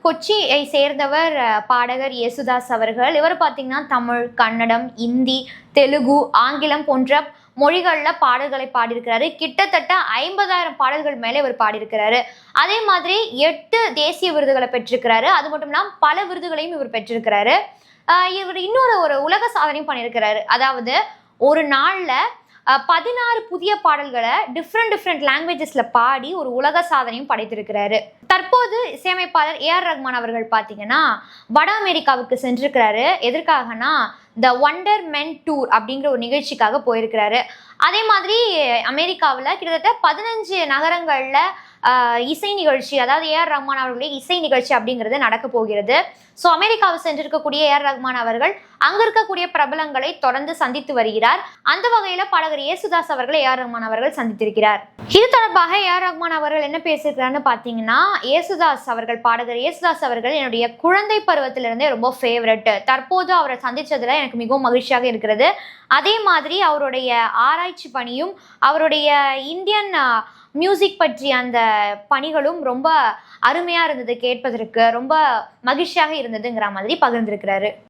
கொச்சியை சேர்ந்தவர் பாடகர் யேசுதாஸ் அவர்கள். இவர் பார்த்தீங்கன்னா தமிழ், கன்னடம், இந்தி, தெலுங்கு, ஆங்கிலம் போன்ற மொழிகளில் பாடல்களை பாடியிருக்கிறாரு. கிட்டத்தட்ட 50,000 பாடல்கள் மேலே இவர் பாடியிருக்கிறாரு. அதே மாதிரி 8 தேசிய விருதுகளை பெற்றிருக்கிறாரு. அது மட்டும் இல்லாமல் பல விருதுகளையும் இவர் பெற்றிருக்கிறாரு. இவர் இன்னொரு உலக சாதனையும் பண்ணியிருக்கிறாரு. அதாவது ஒரு நாளில் 16 புதிய பாடல்களை டிஃப்ரெண்ட் லாங்குவேஜஸ்ல பாடி ஒரு உலக சாதனையும் படைத்திருக்கிறாரு. தற்போது இசையமைப்பாளர் ஏஆர் ரஹ்மான் அவர்கள் பார்த்தீங்கன்னா வட அமெரிக்காவுக்கு சென்றிருக்கிறாரு. எதற்காகனா த ஒண்டர் மென் டூர் அப்படிங்கிற ஒரு நிகழ்ச்சிக்காக போயிருக்கிறாரு. அதே மாதிரி அமெரிக்காவில் கிட்டத்தட்ட 15 நகரங்களில் இசை நிகழ்ச்சி, அதாவது ஏஆர் ரஹ்மான் அவர்களுடைய இசை நிகழ்ச்சி அப்படிங்கிறது நடக்க போகிறது. ஸோ அமெரிக்காவை சென்றிருக்கக்கூடிய ஏஆர் ரஹ்மான் அவர்கள் அங்கே இருக்கக்கூடிய பிரபலங்களை தொடர்ந்து சந்தித்து வருகிறார். அந்த வகையில் பாடகர் யேசுதாஸ் அவர்களை ஏஆர் ரஹ்மான் அவர்கள் சந்தித்திருக்கிறார். இது தொடர்பாக ஏஆர் ரஹ்மான் அவர்கள் என்ன பேசியிருக்கிறான்னு பார்த்தீங்கன்னா, பாடகர் யேசுதாஸ் அவர்கள் என்னுடைய குழந்தை பருவத்திலிருந்தே ரொம்ப ஃபேவரட். தற்போது அவரை சந்தித்ததில் எனக்கு மிகவும் மகிழ்ச்சியாக இருக்கிறது. அதே மாதிரி அவருடைய ஆராய்ச்சி பணியும் அவருடைய இந்தியன் மியூசிக் பற்றி அந்த பணிகளும் ரொம்ப அருமையாக இருந்தது, கேட்பதற்கு ரொம்ப மகிழ்ச்சியாக இருந்ததுங்கிற மாதிரி பகிர்ந்திருக்கிறாரு.